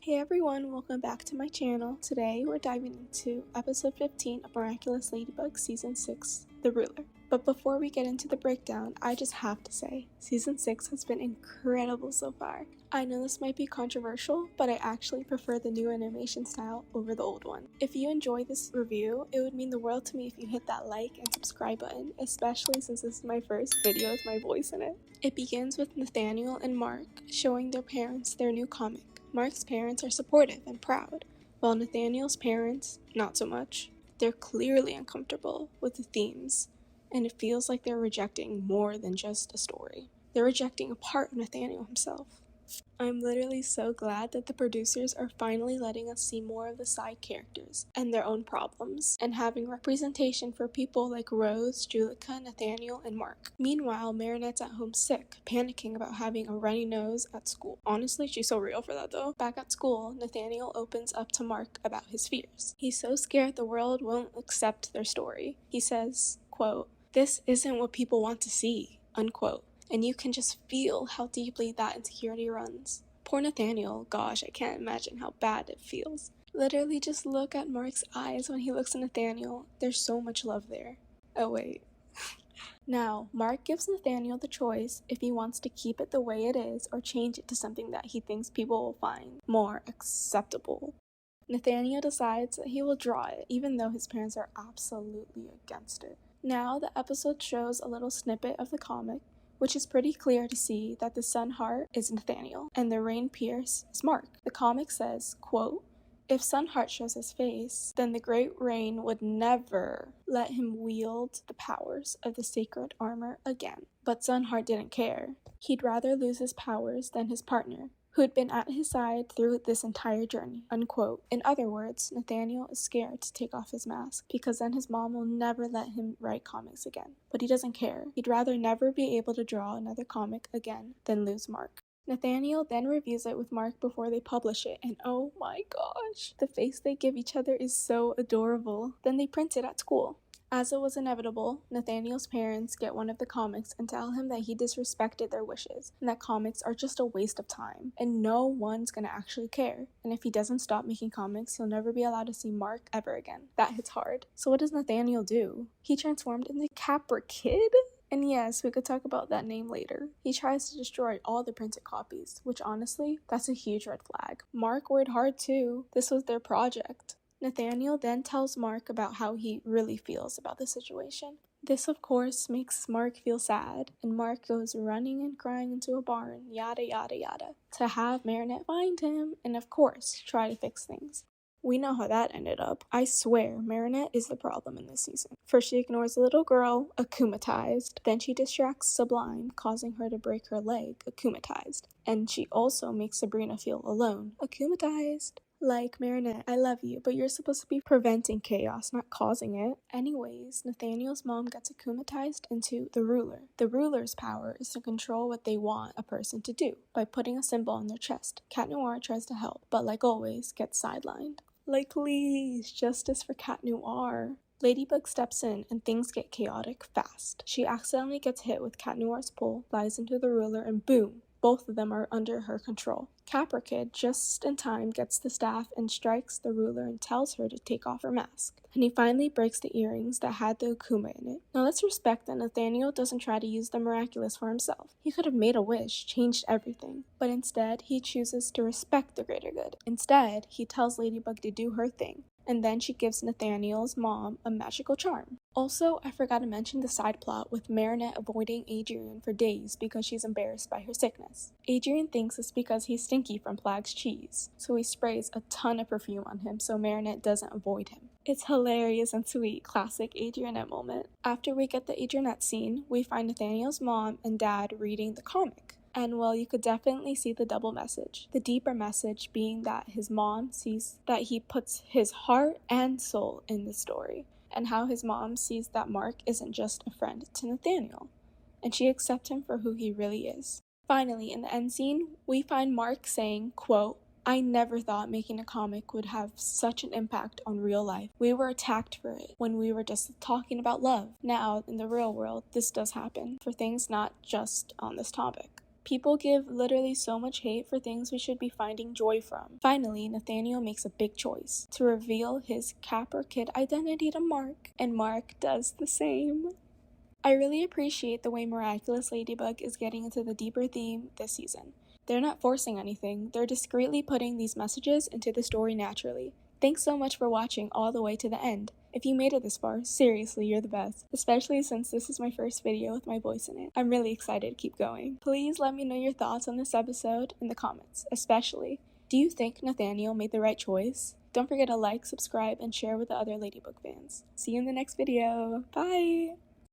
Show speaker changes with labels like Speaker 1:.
Speaker 1: Hey everyone, welcome back to my channel. Today we're diving into episode 15 of Miraculous Ladybug Season 6, The Ruler. But before we get into the breakdown, I just have to say, Season 6 has been incredible so far. I know this might be controversial, but I actually prefer the new animation style over the old one. If you enjoy this review, it would mean the world to me if you hit that like and subscribe button, especially since this is my first video with my voice in it. It begins with Nathaniel and Mark showing their parents their new comic. Mark's parents are supportive and proud, while Nathaniel's parents, not so much. They're clearly uncomfortable with the themes, and it feels like they're rejecting more than just a story. They're rejecting a part of Nathaniel himself. I'm literally so glad that the producers are finally letting us see more of the side characters and their own problems, and having representation for people like Rose, Julika, Nathaniel, and Mark. Meanwhile, Marinette's at home sick, panicking about having a runny nose at school. Honestly, she's so real for that though. Back at school, Nathaniel opens up to Mark about his fears. He's so scared the world won't accept their story. He says, quote, "This isn't what people want to see," unquote. And you can just feel how deeply that insecurity runs. Poor Nathaniel, gosh, I can't imagine how bad it feels. Literally just look at Mark's eyes when he looks at Nathaniel. There's so much love there. Oh wait. Now, Mark gives Nathaniel the choice if he wants to keep it the way it is or change it to something that he thinks people will find more acceptable. Nathaniel decides that he will draw it, even though his parents are absolutely against it. Now, the episode shows a little snippet of the comic, which is pretty clear to see that the sun heart is Nathaniel and the rain pierce is Mark. The comic says, quote, "If Sunheart shows his face, then the great rain would never let him wield the powers of the sacred armor again." But Sunheart didn't care. He'd rather lose his powers than his partner, who had been at his side through this entire journey, unquote. In other words, Nathaniel is scared to take off his mask, because then his mom will never let him write comics again. But he doesn't care. He'd rather never be able to draw another comic again than lose Mark. Nathaniel then reviews it with Mark before they publish it, and oh my gosh, the face they give each other is so adorable. Then they print it at school. As it was inevitable, Nathaniel's parents get one of the comics and tell him that he disrespected their wishes, and that comics are just a waste of time, and no one's gonna actually care. And if he doesn't stop making comics, he'll never be allowed to see Mark ever again. That hits hard. So what does Nathaniel do? He transformed into Capra Kid? And yes, we could talk about that name later. He tries to destroy all the printed copies, which honestly, that's a huge red flag. Mark worked hard too. This was their project. Nathaniel then tells Mark about how he really feels about the situation. This, of course, makes Mark feel sad, and Mark goes running and crying into a barn, yada yada yada, to have Marinette find him and, of course, try to fix things. We know how that ended up. I swear, Marinette is the problem in this season. First she ignores a little girl, akumatized. Then she distracts Sublime, causing her to break her leg, akumatized. And she also makes Sabrina feel alone, akumatized. Like, Marinette, I love you, but you're supposed to be preventing chaos, not causing it. Anyways, Nathaniel's mom gets akumatized into the ruler. The ruler's power is to control what they want a person to do by putting a symbol on their chest. Cat Noir tries to help, but like always, gets sidelined. Like, please, justice for Cat Noir. Ladybug steps in and things get chaotic fast. She accidentally gets hit with Cat Noir's pole, flies into the ruler, and boom! Both of them are under her control. Capra Kid, just in time, gets the staff and strikes the ruler and tells her to take off her mask. And he finally breaks the earrings that had the Akuma in it. Now let's respect that Nathaniel doesn't try to use the Miraculous for himself. He could have made a wish, changed everything. But instead, he chooses to respect the greater good. Instead, he tells Ladybug to do her thing. And then she gives Nathaniel's mom a magical charm. Also, I forgot to mention the side plot with Marinette avoiding Adrian for days because she's embarrassed by her sickness. Adrian thinks it's because he's stinky from Plag's cheese, so he sprays a ton of perfume on him so Marinette doesn't avoid him. It's hilarious and sweet, classic Adrianette moment. After we get the Adrianette scene, we find Nathaniel's mom and dad reading the comic. And well, you could definitely see the double message. The deeper message being that his mom sees that he puts his heart and soul in the story, and how his mom sees that Mark isn't just a friend to Nathaniel, and she accepts him for who he really is. Finally, in the end scene, we find Mark saying, quote, "I never thought making a comic would have such an impact on real life. We were attacked for it when we were just talking about love. Now, in the real world, this does happen for things not just on this topic." People give literally so much hate for things we should be finding joy from. Finally, Nathaniel makes a big choice to reveal his Capper Kid identity to Mark, and Mark does the same. I really appreciate the way Miraculous Ladybug is getting into the deeper theme this season. They're not forcing anything, they're discreetly putting these messages into the story naturally. Thanks so much for watching all the way to the end. If you made it this far, seriously, you're the best. Especially since this is my first video with my voice in it. I'm really excited to keep going. Please let me know your thoughts on this episode in the comments, especially, do you think Nathaniel made the right choice? Don't forget to like, subscribe, and share with the other Ladybug fans. See you in the next video. Bye!